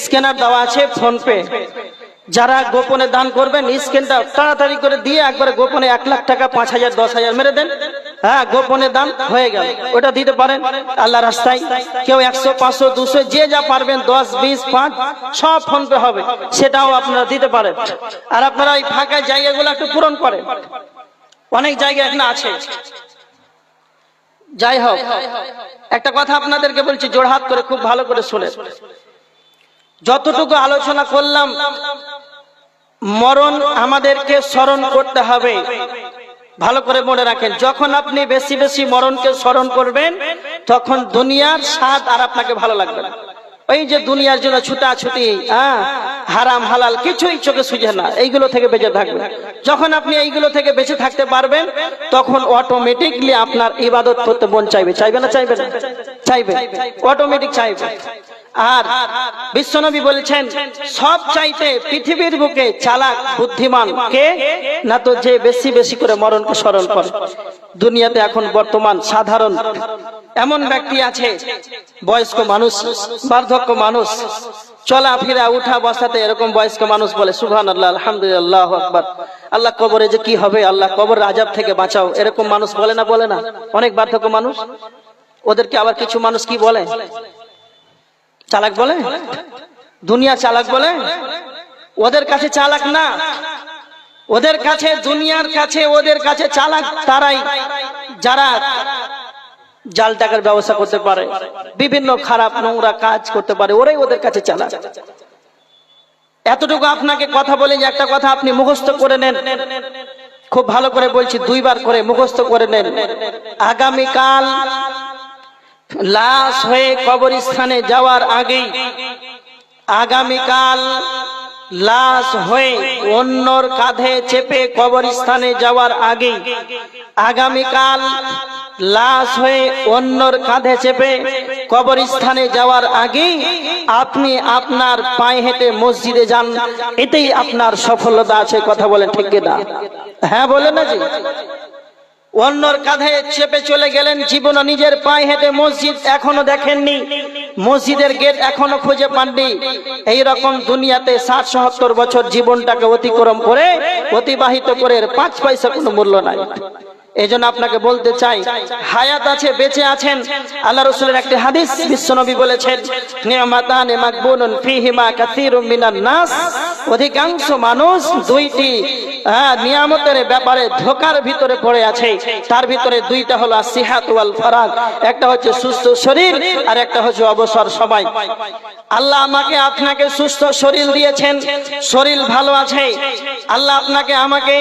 স্ক্যানার দেওয়া আছে, ফোন পে, যারা গোপনে দান করবেন স্ক্যানটা তাড়াতাড়ি করে দিয়ে একবারে গোপনে 1 লাখ টাকা, 5,000, 10,000 মেরে দেন। হ্যাঁ, গোপনে দান হয়ে গেল, ওটা দিতে পারেন আল্লাহ রাস্তায়। কেউ 100, 500, 200 যে যা পারবেন, 10, 20, 5 সব ফোন পে হবে, সেটাও আপনারা দিতে পারেন। আর আপনারা এই ফাঁকা জায়গাগুলো একটু পূরণ করেন, অনেক জায়গা এখানে আছে। যাই হোক, একটা কথা আপনাদেরকে বলছি, জোড়হাত করে খুব ভালো করে শুনেন। যতটুকু আলোচনা করলাম, মরণ আমাদেরকে স্মরণ করতে হবে, ভালো করে মনে রাখেন। যখন আপনি বেশি বেশি মরণকে স্মরণ করবেন, তখন দুনিয়ার স্বাদ আর আপনাকে ভালো লাগবে না। ওই যে দুনিয়ার জন্য ছুটাছুটি, হারাম হালাল কিছুই চোখে সুঝে না, এইগুলো থেকে বেঁচে থাকবে। যখন আপনি এইগুলো থেকে বেঁচে থাকতে পারবেন, তখন অটোমেটিকলি আপনার ইবাদত করতে মন চাইবে। চাইবে না? চাইবে না? চাইবে, অটোমেটিক চাইবে। আর বিশ্বনবী বলেছেন, সব চাইতে পৃথিবীর বুকে চালাক বুদ্ধিমান কে? না তো যে বেশি বেশি করে মরণকে স্মরণ করে। দুনিয়াতে এখন বর্তমান সাধারণ এমন ব্যক্তি আছে, বয়স্ক মানুষ, বার্ধক্য মানুষ, চলাফেরা উঠা বসাতে এরকম বয়স্ক মানুষ বলে সুবহানাল্লাহ, আলহামদুলিল্লাহ, আল্লাহু আকবার, আল্লাহ কবরে যে কি হবে, আল্লাহ কবর আযাব থেকে বাঁচাও, এরকম মানুষ বলে না? বলে না? অনেক বার্ধক্য মানুষ। ওদেরকে আবার কিছু মানুষ কি বলে? চালাক বলে। দুনিয়া চালাক বলে। ওদের কাছে চালাক না, ওদের কাছে, দুনিয়ার কাছে, ওদের কাছে চালাক তারাই যারা জাল টাকার ব্যবস্থা করতে পারে, বিভিন্ন খারাপ নোংরা কাজ করতে পারে, ওরাই ওদের কাছে চালাক। এতটুকু আপনাকে কথা বলে, যে একটা কথা আপনি মুখস্থ করে নেন, খুব ভালো করে বলছি, 2 বার করে মুখস্থ করে নেন। আগামীকাল লাশ হয়ে কবরস্থানে যাওয়ার আগেই, আগামীকাল লাশ হয়ে অন্যর কাঁধে চেপে কবরস্থানে যাওয়ার আগেই, আগামীকাল লাশ হয়ে অন্যর কাঁধে চেপে কবরস্থানে যাওয়ার আগেই আপনি আপনার পায়ে হেঁটে মসজিদে যান, এতেই আপনার সফলতা আছে। কথা বলেন ঠিক কিনা? হ্যাঁ বলেন না জি? অন্যর কাঁধে চেপে চলে গেলেন, জীবনে নিজের পায়ে হেঁটে মসজিদ এখনো দেখেননি, মসজিদের গেট এখনো খুঁজে পাননি। এইরকম দুনিয়াতে 60-70 বছর জীবনটাকে অতিক্রম করে, অতিবাহিত করে 5 পয়সা কোনো মূল্য নাই। এই জন্য আপনাকে বলতে চাই, হায়াত আছে, বেঁচে আছেন। আল্লাহ রাসূলের একটি হাদিস বিশ্বনবী বলেছেন, নি'মাতান মাকবুনুন ফীহিমা কাসীরুম মিনান নাস, অধিকাংশ মানুষ দুইটি নিয়ামতের ব্যাপারে ধোকার ভিতরে পড়ে আছে। তার ভিতরে দুইটা হলো সিহাত ওয়াল ফারাগ, একটা হচ্ছে সুস্থ শরীর আর একটা হচ্ছে অবসর সময়। আল্লাহ আমাকে আপনাকে সুস্থ শরীর দিয়েছেন, শরীর ভালো আছে। আল্লাহ আপনাকে আমাকে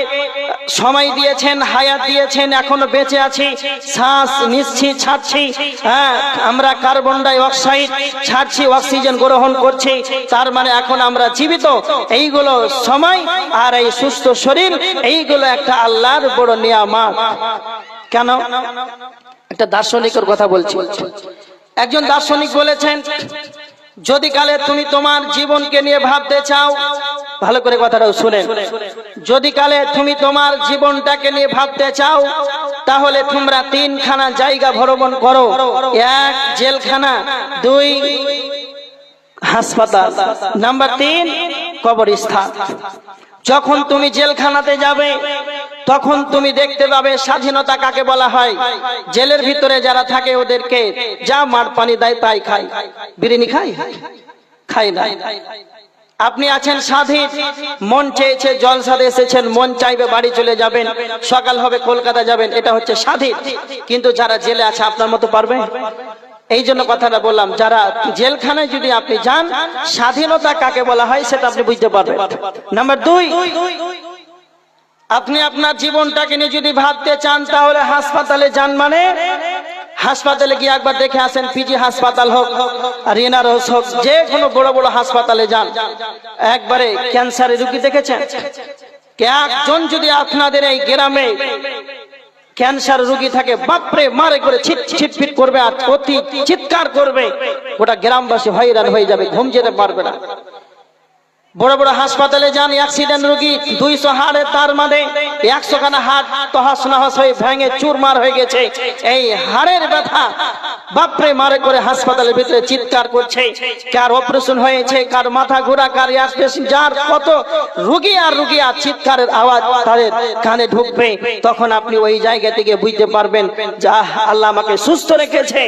সময় দিয়েছেন, হায়াত দিয়েছেন, এখনো বেঁচে আছি, শ্বাস নিচ্ছি, ছাড়ছি, আমরা কার্বন ডাই অক্সাইড ছাড়ছি, অক্সিজেন গ্রহণ করছি, তার মানে এখন আমরা জীবিত। এইগুলো সময় আর এই সুস্থ শরীর, এইগুলো একটা আল্লাহর বড় নিয়ামত। কেন? একটা দার্শনিকের কথা বলছি। একজন দার্শনিক বলেছেন, যদি কালে তুমি তোমার জীবনকে নিয়ে ভাবতে চাও, ভালো করে কথাটাও শুনেন, যদি কালে তুমি তোমার জীবনটাকে নিয়ে ভাবতে চাও, তাহলে তোমরা 3খানা জায়গা ভ্রমণ করো। 1 জেলখানা, 2 হাসপাতাল, নাম্বার 3 কবরস্থান। যখন তুমি জেলখানাতে যাবে তখন তুমি দেখতে পাবে স্বাধীনতা কাকে বলা হয়। জেলের ভিতরে যারা থাকে ওদেরকে যা মার পানি দেয় তাই খায়। বিরিয়ানি খায় না। আপনি আছেন স্বাধীন, মন চেয়েছে জলসাতে এসেছেন, মন চাইবে বাড়ি চলে যাবেন, সকাল হবে কলকাতা যাবেন, এটা হচ্ছে স্বাধীন। কিন্তু যারা জেলে আছে আপনার মতো পারবে? এই জন্য কথাটা বললাম, যারা জেলখানায় যদি আপনি যান, স্বাধীনতা কাকে বলা হয় সেটা আপনি বুঝতে পারবেন। নাম্বার 2, আপনি আপনার জীবনটাকে নিয়ে যদি ভাবতে চান, তাহলে হাসপাতালে যান। মানে হাসপাতালে গিয়ে একবার দেখে আসেন, পিজি হাসপাতাল হোক আর এনআরএস হোক, যে কোনো বড় বড় হাসপাতালে যান। একবারে ক্যান্সারের রোগী দেখেছেন? একজন যদি আপনাদের এই গ্রামে ক্যান্সার রোগী থাকে, বাপরে মারে করে ছিটফিট করবে আর অতি চিৎকার করবে, গোটা গ্রামবাসী হয়রান হয়ে যাবে, ঘুম যেতে পারবে না। বড় বড় হাসপাতালে যান, অ্যাক্সিডেন্ট রোগী 200 হাড়ে, তার মানে 100 খানা হাড় তহাস নহাস হয়ে ভেঙে চুরমার হয়ে গেছে। এই হাড়ের ব্যথা বাপরে মারে করে হাসপাতালের ভিতরে চিৎকার করছে। কার অপারেশন হয়েছে, কার মাথা ঘোরা, কার যার কত রোগী আর চিৎকারের আওয়াজ তাদের কানে ঢুকবে। তখন আপনি ওই জায়গা থেকে বুঝতে পারবেন যে আল্লাহ আমাকে সুস্থ রেখেছে,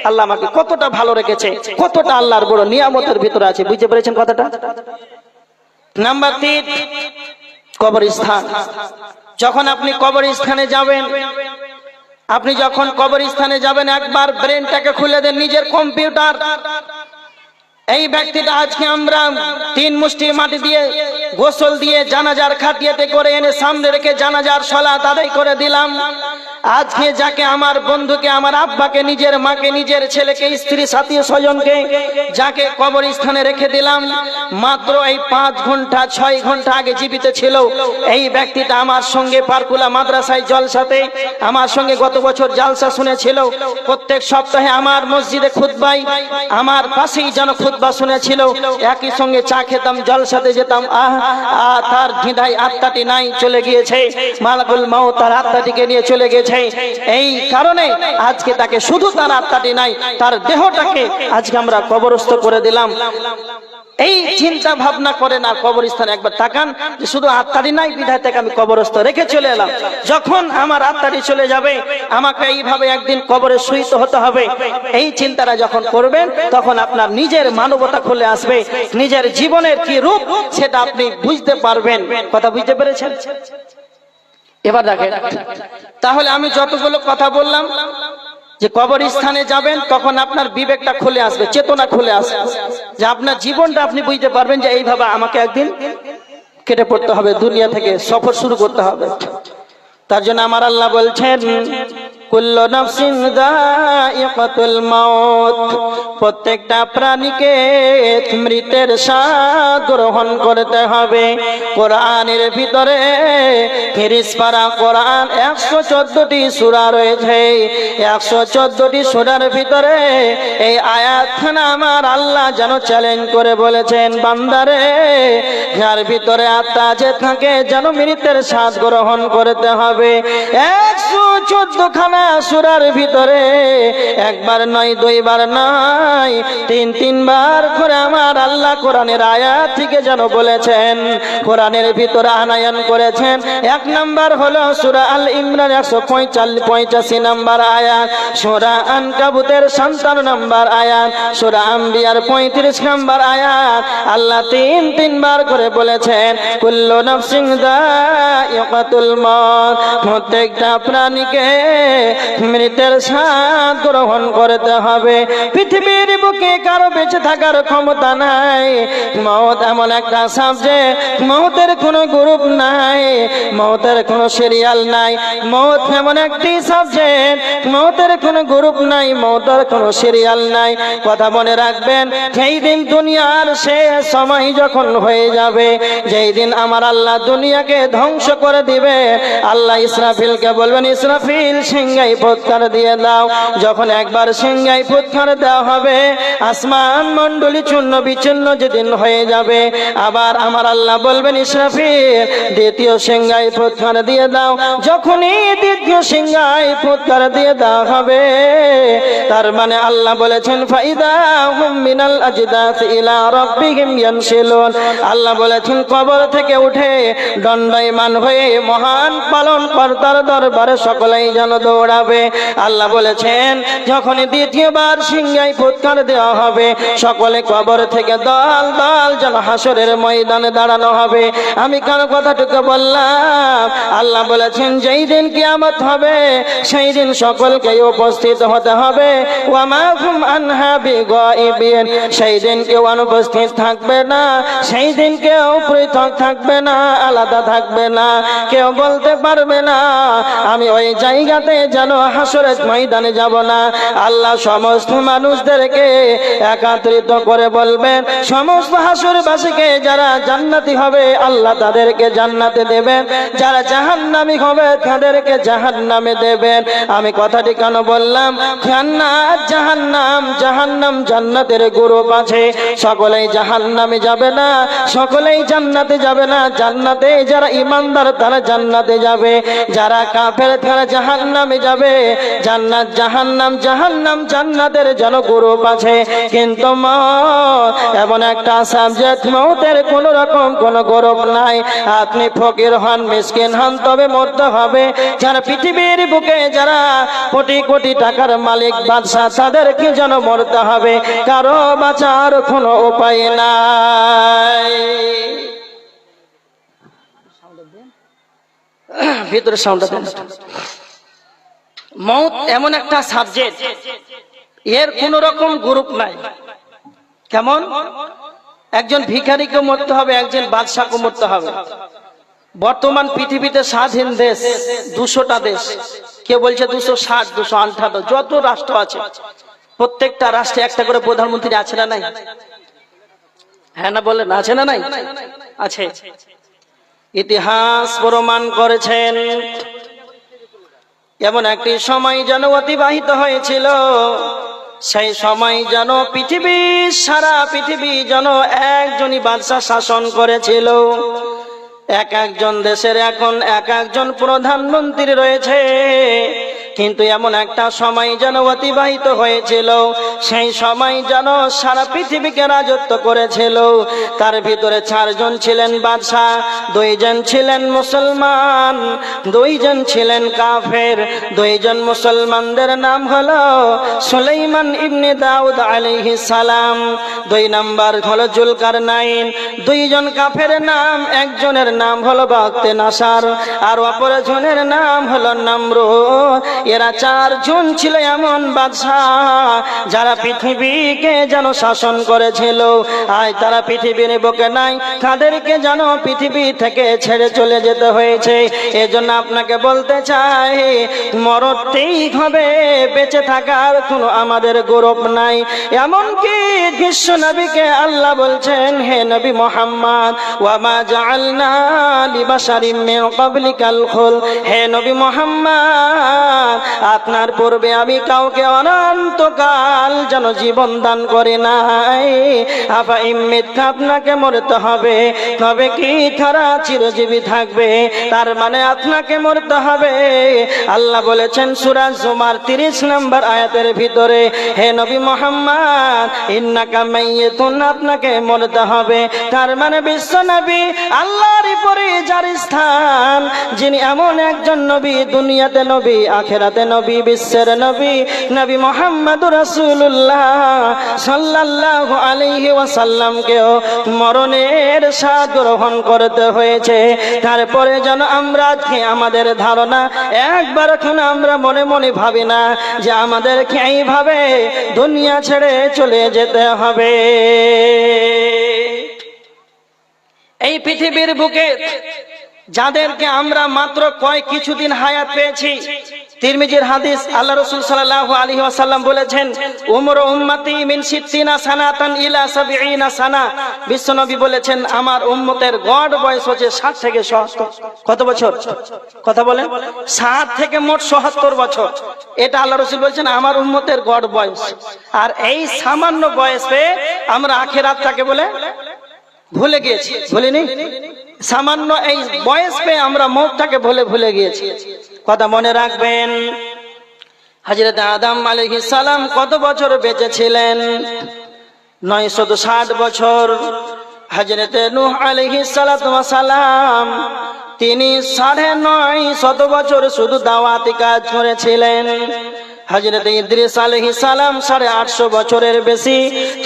আল্লাহ আমাকে কতটা ভালো রেখেছে, কতটা আল্লাহর বড় নিয়ামতের ভিতরে আছে। বুঝতে পেরেছেন কথাটা? নাম্বার 3, কবরস্থান। যখন আপনি কবরস্থানে যাবেন, আপনি যখন কবরস্থানে যাবেন, একবার ব্রেনটাকে খুলে দেন, নিজের কম্পিউটার। এই ব্যক্তিটা আজকে আমরা 3 মুষ্টি মাটি দিয়ে গোসল দিয়ে জানাজার খাটিয়াতে করে এনে সামনে রেখে জানাজার সালাত আদায় করে দিলাম। আজকে যাকে আমার বন্ধুকে, আমার আব্বাকে, নিজের মাকে, নিজের ছেলেকে, স্ত্রী, সাথী, স্বজনকে যাকে কবরস্থানে রেখে দিলাম, মাত্র এই 5 ঘন্টা 6 ঘন্টা আগে জীবিত ছিল। এই ব্যক্তিটা আমার সঙ্গে পারকুলা মাদ্রাসায় জলসাতে আমার সঙ্গে গত বছর জালসা শুনেছিল। প্রত্যেক সপ্তাহে আমার মসজিদে খুতবায় আমার পাশেই যেন খুতবা শুনেছিল। একই সঙ্গে চা খেতাম, জলসাতে যেতাম। তার ঢিঁঢাই আত্মাটি নাই, চলে গিয়েছে। মালাকুল মাউত তার আত্মাটিকে নিয়ে চলে গেছে। এই কারণে আজকে তাকে শুধু তার আত্মাটি নাই, তার দেহটাকে আজকে আমরা কবরস্থ করে দিলাম। এই চিন্তা ভাবনা করেন আর কবরস্থানে একবার তাকান যে শুধু আত্মাটি নাই, বিধায় থেকে আমি কবরস্থ রেখে চলে এলাম। যখন আমার আত্মাটি চলে যাবে, আমাকে এইভাবে একদিন কবরে শুইতে হতে হবে, এই চিন্তাটা যখন করবেন, তখন আপনার নিজের মানবতা খুলে আসবে, নিজের জীবনের কি রূপ সেটা আপনি বুঝতে পারবেন। কথা বুঝতে পেরেছেন? এবার দেখেন, তাহলে আমি যতগুলো কথা বললাম যে কবরস্থানে যাবেন, তখন আপনার বিবেকটা খুলে আসবে, চেতনা খুলে আসবে, যে আপনার জীবনটা আপনি বুঝতে পারবেন যে এইভাবে আমাকে একদিন কেটে পড়তে হবে, দুনিয়া থেকে সফর শুরু করতে হবে। তার জন্য আমার আল্লাহ বলছেন, কুল্লু নাফসিন যায়িকাতুল মাউত, প্রত্যেকটা প্রাণীকে মৃত্যুর স্বাদ গ্রহণ করতে হবে। কোরআনের ভিতরে 30 পারা কোরআন 114টি সূরা রয়েছে। 114টি সূরার ভিতরে এই আয়াতখানা আমার আল্লাহ যেন চ্যালেঞ্জ করে বলেছেন, বান্দারে যার ভিতরে আত্মা যে থাকে যেন মৃত্যুর স্বাদ গ্রহণ করতে হবে। 114 খানা পুরা সূরার ভিতরে একবার নয় দুইবার নয় তিনবার করে আমার আল্লাহ কোরআনের আয়াত থেকে যেন বলেছেন, কোরআনের ভিতরে আনায়ন করেছেন। এক নাম্বার হলো সূরা আল ইমরান 185 নাম্বার আয়াত, সূরা আনকাবুতের 57 নাম্বার আয়াত, সূরা আম্বিয়ার 35 নাম্বার আয়াত। আল্লাহ তিনবার করে বলেছেন কুল্লু নাফসিন যায়িকাতুল মউত, প্রত্যেকটা প্রাণীকে মৃত্যুর স্বাদ গ্রহণ করতে হবে। পৃথিবীর বুকে কারো বেঁচে থাকার ক্ষমতা নাই। মউত এমন একটা সাবজেক্ট, মউতের কোনো গ্রুপ নাই, মউতের কোনো সিরিয়াল নাই। মউত এমন একটি সাবজেক্ট, মউতের কোনো গ্রুপ নাই, মউতের কোনো সিরিয়াল নাই। কথা মনে রাখবেন, যেই দিন দুনিয়ার শেষ সময় যখন হয়ে যাবে, যেই দিন আমার আল্লাহ দুনিয়াকে ধ্বংস করে দিবে, আল্লাহ ইসরাফিলকে বলবেন ইসরাফিল সিংহাই ফুৎকার দিয়ে দাও। যখন একবার সিংহাই ফুৎকার দেওয়া হবে, আসমান মণ্ডলী চূর্ণ বিচূর্ণ যেদিন হয়ে যাবে, আবার আমার আল্লাহ বলবেন ইসরাফিল দ্বিতীয় সিংহাই ফুৎকার দিয়ে দাও। যখনই দ্বিতীয় সিংহাই ফুৎকার দিয়ে দেওয়া হবে, তার মানে আল্লাহ বলেছেন ফাইদা হুম মিনাল আজদাস ইলা রাব্বিহিম ইয়ানসিলুন। আল্লাহ বলেছেন কবর থেকে উঠে দণ্ডায়মান হয়ে মহান পালন কর্তার দরবারে সকলেই যেন দৌড়াবে। আল্লাহ বলেছেন যখনই দ্বিতীয়বার সিংহাই ফুৎকার দেওয়া হবে, সকলে কবর থেকে দল দল যেন হাসরের ময়দানে দাঁড়ানো হবে। আমি কেন কথাটুকু বললাম? আল্লাহ বলেছেন যেই দিন কিয়ামত হবে, সেই দিন সকলকে উপস্থিত হতে হবে। ওয়া মা হুম আনহা বিগাইবিন, সেই দিন কেউ অনুপস্থিত থাকবে না, সেই দিন কেউ পৃথক থাকবে না, আলাদা থাকবে না, কেউ বলতে পারবে না আমি ওই জায়গাতে যেন হাসরের ময়দানে যাব না। আল্লাহ সমস্ত মানুষদেরকে একত্রিত করে বলবেন, সমস্ত হাসরবাসীকে যারা জান্নাতি হবে আল্লাহ তাদেরকে জান্নাতে দেবেন, যারা জাহান্নামী হবে তাদেরকে জাহান্নামে দেবেন। আমি কথাটি কেন বললাম? জান্নাত জাহান্নাম, জাহান্নাম জান্নাতের গ্রুপ আছে। সকলেই জাহান্নামে যাবে না, সকলেই জান্নাতে যাবে না। জান্নাতে যারা ইমানদার তারা জান্নাতে যাবে, যারা কাফের তারা জাহান্নামে যাবে। জান্নাত জাহান্নাম, জাহান্নাম জান্নাতের যেন গ্রুপ আছে। কিন্তু মওত এমন একটা সাবজেক্ট, মওতের কোনো রকম কোনো গ্রুপ নাই। আপনি ফকির হন, মিসকিন হন, তবে মরতে হবে। যারা পৃথিবীর বুকে যারা কোটি কোটি টাকার মালিক বাদশা, তাদেরকে যেন মরতে হবে, কারো বাঁচার কোনো উপায় নাই। ভিতরে সাউন্ড দেন। মওত এমন একটা সাবজেক্ট, এর কোন রকম গ্রুপ নাই। কেমন? একজন ভিখারিকে মরতে হবে, একজন বাদশাকে মরতে হবে। বর্তমান পৃথিবীতে স্বাধীন দেশ 200টা দেশ, কে বলছে 260, 258, যত রাষ্ট্র আছে প্রত্যেকটা রাষ্ট্রে একটা করে প্রধানমন্ত্রী আছে না নাই? হ্যাঁ না বলেন, আছে না নাই? আছে। ইতিহাস প্রমাণ করেছেন এমন একটি সময় যেন অতিবাহিত হয়েছিল, সেই সময় যেন পৃথিবী, সারা পৃথিবী যেন একজনই বাদশা শাসন করেছিল। এক একজন দেশের এখন এক একজন প্রধানমন্ত্রী রয়েছে, কিন্তু এমন একটা সময় যেন অতিবাহিত হয়েছিল, সেই সময় যেন সারা পৃথিবীকে রাজত্ব করেছিল। তার ভিতরে 4 জন ছিলেন বাদশা, 2 জন ছিলেন মুসলমান, 2 জন ছিলেন কাফের। 2 জন মুসলমানদের নাম হলো সুলাইমান ইবনে দাউদ আলাইহিস সালাম, 2 নাম্বার হলো জুলকারনাইন। 2 জন কাফের নাম, একজনের নাম হলো বাগতে নাসার, আর অপরজনের নাম হলো নমরুদ। এরা 4 জন ছিল এমন বাদশা যারা পৃথিবীকে যেন শাসন করেছিল। আজ তারা পৃথিবীর বুকে নাই, তাদেরকে যেন পৃথিবী থেকে ছেড়ে চলে যেতে হয়েছে। এজন্য আপনাকে বলতে চাই, মরতেই হবে, বেঁচে থাকার কোনো আমাদের গৌরব নাই। এমনকি বিশ্ব নবীকে আল্লাহ বলছেন, হে নবী মুহাম্মদ, ওয়া মা জাআলনা লিবাশারিন মিন ক্বাবলিকাল খুল, হে নবী মুহাম্মদ আপনার পূর্বে আমি কাউকে অনন্তকাল যেন জীবন দান করে নাই। আফা ইম্মিত, আপনাকে মরতে হবে, তবে কি তারা চিরজীবী থাকবে? তার মানে আপনাকে মরতে হবে। আল্লাহ বলেছেন সূরা জুমার 30 নম্বর আয়াতের ভিতরে, হে নবী মুহাম্মদ ইন্নাকা মাইয়িতুন, আপনাকে মরতে হবে। তার মানে বিশ্ব নবী, আল্লাহর উপরে যার স্থান, যিনি এমন একজন নবী, দুনিয়াতে নবী, আখিরাতে নবী, বিশ্বের নবী, নবী মুহাম্মদুর রাসূলুল্লাহ সাল্লাল্লাহু আলাইহি ওয়াসাল্লামকেও মরণের স্বাদ গ্রহণ করতে হয়েছে। তারপরে যেন আমরা আমাদের ধারণা একবার এখন আমরা মনে মনে ভাবি না যে আমাদেরকে এইভাবে দুনিয়া ছেড়ে চলে যেতে হবে। এই পৃথিবীর বুকে যাদেরকে আমরা মাত্র কিছুদিন হায়াত পেয়েছি, তিরমিজির হাদিস, আল্লাহ রাসূল সাল্লাল্লাহু আলাইহি ওয়াসাল্লাম বলেছেন, উমরু উম্মতি মিন 60 সানাতান ইলা 70 সানা। বিশ্বনবী বলেছেন আমার উম্মতের গড় বয়স হচ্ছে 60 থেকে 70। কত বছর? কথা বলেন। 60 থেকে মোট 70 বছর। এটা আল্লাহ রাসূল বলেছেন আমার উম্মতের গড় বয়স। আর এই সামান্য বয়সে আমরা আখিরাতটাকে বলে ভুলে গিয়েছি, ভুলিনি? সামান্য এই বয়স পেয়ে আমরা মৌতটাকে ভুলে গিয়েছি। কথা মনে রাখবেন, হযরত আদম আলাইহিস সালাম কত বছর বেঁচে ছিলেন? 960 বছর। হযরত নূহ আলাইহিস সালাম তিনি 950 বছর শুধু দাওয়াতি কাজ করেছিলেন। হযরত ইদ্রিস আলাইহিস সালাম 850 বছরের বেশি।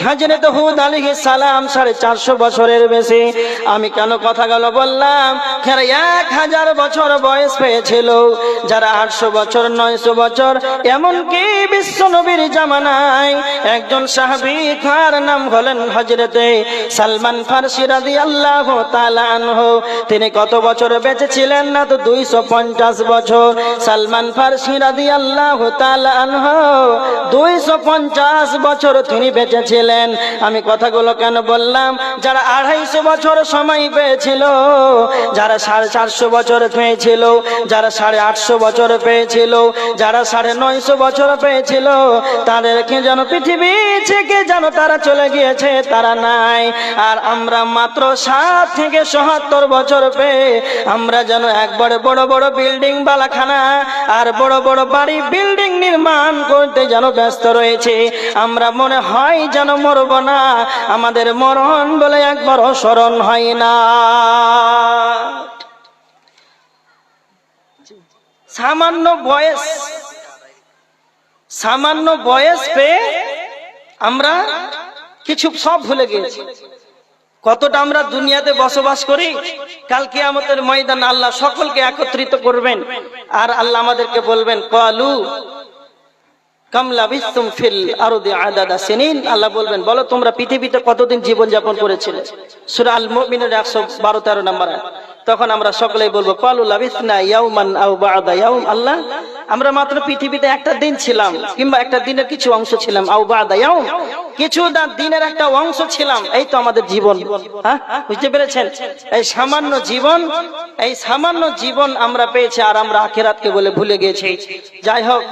হযরত হুদ আলাইহিস সালাম 450 বছরের বেশি। আমি কেন কথাগুলো বললাম? যারা 1000 বছর বয়স পেয়েছিল, যারা 800 বছর, 900 বছর, এমনকি বিশ্ব নবীর জামানায় একজন সাহাবী, তার নাম হলেন হযরত সালমান ফারসি রাদিয়াল্লাহু তাআলা আনহু। তিনি কত বছর বেঁচে ছিলেন? না তো 250 বছর। সালমান ফারসি রাদিয়াল্লাহু তাআলা 250 বছর তিনি বেঁচে ছিলেন। আমি কথাগুলো কেন বললাম? যারা 250 বছর সময় পেয়েছিল, যারা 450 বছর পেয়েছিল, যারা 850 বছর পেয়েছিল, যারা 950 বছর পেয়েছিল, তাদেরকে যেন পৃথিবী থেকে যেন তারা চলে গিয়েছে, তারা নাই। আর আমরা মাত্র 60 থেকে 70 বছর পেয়ে আমরা যেন একবারে বড় বড় বিল্ডিং বালাখানা আর বড় বড় বাড়ি বিল্ডিং নির্মাণ করতে যেন ব্যস্ত রয়েছে। আমরা মনে হয় যেন মরব না, আমাদের মরণ বলে একবারও স্মরণ হয় না। সামান্য বয়স পেয়ে আমরা কিছু সব ভুলে গেছি। কতটা আমরা দুনিয়াতে বসবাস করি। কাল কিয়ামতের ময়দানে আল্লাহ সকলকে একত্রিত করবেন, আর আল্লাহ আমাদেরকে বলবেন ক্বালু কাম লাবিসতুম ফিল আরদি আদাদা সিনিন। আল্লাহ বলবেন, বলো তোমরা পৃথিবীতে কতদিন জীবন যাপন করেছিলে? সূরা আল মুমিনের 112-13 নম্বর আয়াত। তখন আমরা সকলেই বলবো ক্বালু লাবিসনা ইয়াওমান আও বা'দা ইয়াওম। আল্লাহ, আমরা মাত্র পৃথিবীতে একটা দিন ছিলাম, কিংবা একটা দিনের কিছু অংশ ছিলাম। আও বা'দা ইয়াওম, কিছু দিনের একটা অংশ ছিলাম। এই তো আমাদের জীবন। হ্যাঁ, বুঝতে পেরেছেন? এই সামান্য জীবন আমরা পেয়েছি, আর আমরা আখিরাতকে বলে ভুলে গেছি। যাই হোক,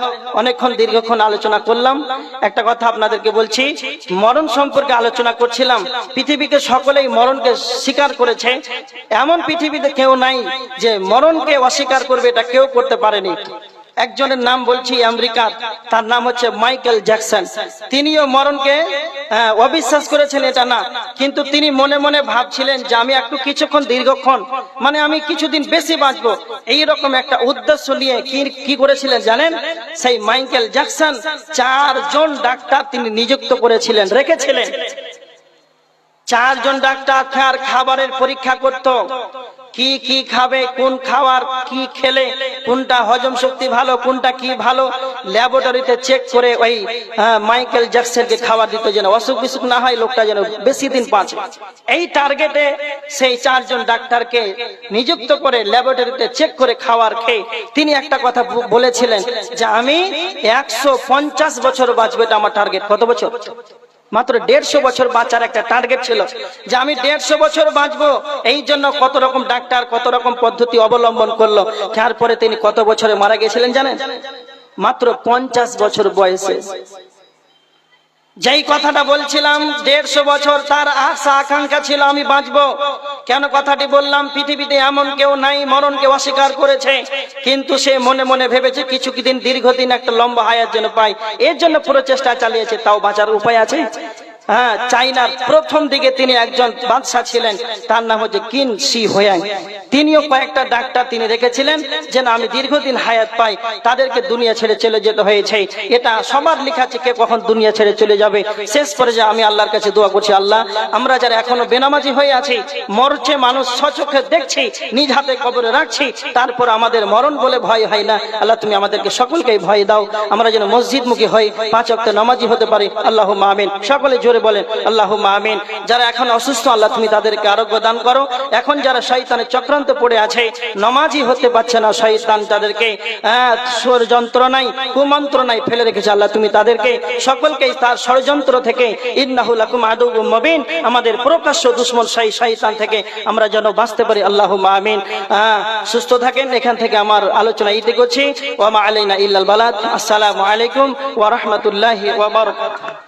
অনেকক্ষণ দীর্ঘক্ষণ আলোচনা করলাম। একটা কথা আপনাদেরকে বলছি, মরণ সম্পর্কে আলোচনা করছিলাম। পৃথিবীতে সকলেই মরণকে স্বীকার করেছে। এমন পৃথিবীতে কেউ নাই যে মরণকে অস্বীকার করবে, এটা কেউ করতে পারেনি। একজনের নাম বলছি আমেরিকার, তার নাম হচ্ছে মাইকেল জ্যাকসন। তিনিও মরণকে অবিশ্বাস করেছেন এটা না, কিন্তু তিনি মনে মনে ভাবছিলেন যে আমি একটু কিছুক্ষণ দীর্ঘক্ষণ, মানে আমি কিছুদিন বেশি বাঁচবো, এইরকম একটা উদ্দেশ্য নিয়ে কি করেছিলেন জানেন? সেই মাইকেল জ্যাকসন 4 জন ডাক্তার তিনি নিযুক্ত করেছিলেন, রেখেছিলেন। 4 জন ডাক্তার তার খাবারের পরীক্ষা করত। কি কি খাবে, কোন খাবার কি খেলে কোনটা হজম শক্তি ভালো, কোনটা কি ভালো, ল্যাবরেটরিতে চেক করে ওই মাইকেল জ্যাকসনকে খাবার দিত যেন অসুখ বিসুখ না হয়, লোকটা যেন বেশি দিন বাঁচে। এই টার্গেটে সেই 4 জন ডাক্তারকে নিযুক্ত করে ল্যাবরেটরিতে চেক করে খাবার খেয়ে তিনি একটা কথা বলেছিলেন যে আমি 150 বছর বাঁচবো, এটা আমার টার্গেট। কত বছর? মাত্র 150 বছর বাঁচার একটা টার্গেট ছিল, যে আমি 150 বছর বাঁচবো। এই জন্য কত রকম ডাক্তার কত রকম পদ্ধতি অবলম্বন করলো। তারপরে তিনি কত বছরে মারা গিয়েছিলেন জানেন? মাত্র 50 বছর বয়সে। যেই কথাটা বলছিলাম 150 বছর তার আশা আকাঙ্ক্ষা ছিল আমি বাঁচবো। কেন কথাটি বললাম? পৃথিবীতে এমন কেউ নাই মরণকে অস্বীকার করেছে, কিন্তু সে মনে মনে ভেবেছে কিছুদিন দীর্ঘদিন একটা লম্বা হায়াত যেন পাই, এর জন্য পুরো চেষ্টা চালিয়েছে। তাও বাঁচার উপায় আছে? হ্যাঁ, চাইনার প্রথম দিকে তিনি একজন বাদশা ছিলেন, তার নাম হচ্ছে কিন শি হোয়াং। তিনিও কয়েকটা ডাক্তার তিনি রেখেছিলেন যেন আমি দীর্ঘদিন হায়াত পাই, তাদেরকে দুনিয়া ছেড়ে চলে যেতে হয়েছে। এটা সবার লেখা আছে কে কখন দুনিয়া ছেড়ে চলে যাবে। শেষ করে যে আমি আল্লাহর কাছে দোয়া করছি, আল্লাহ আমরা যারা এখনো বেনামাজি হয়ে আছি, মরছে মানুষ সচক্ষে দেখছি, নিজ হাতে কবরে রাখছি, তারপর আমাদের মরণ বলে ভয় হয় না। আল্লাহ তুমি আমাদেরকে সকলকেই ভয় দাও, আমরা যেন মসজিদমুখী হই, 5 ওয়াক্ত নামাজি হতে পারি। আল্লাহুম্মা আমিন। সকলে জোরে বলেন আল্লাহুম্মা আমিন। যারা এখন অসুস্থ আল্লাহ তুমি তাদেরকে আরোগ্য দান করো। এখন যারা শয়তানের চক্রান্ত পড়ে আছে, নামাজি হতে পারছে না, শয়তান তাদেরকে ষড়যন্ত্রণায় কুমন্ত্রণায় ফেলে রেখেছে, আল্লাহ তুমি তাদেরকে সকলকেই তার ষড়যন্ত্র থেকে, ইন্নাহু লাকুম আদুউম মুবিন, আমাদের প্রকাশ্য দুশমন সেই শয়তান থেকে আমরা যেন বাঁচতে পারি। আল্লাহুম্মা আমিন। সুস্থ থাকেন। এখান থেকে আমার আলোচনা ইতি করছি। ওয়া মা আলাইনা ইল্লাল বালাগ। আসসালামু আলাইকুম ওয়া রাহমাতুল্লাহি ওয়া বারাকাতুহু।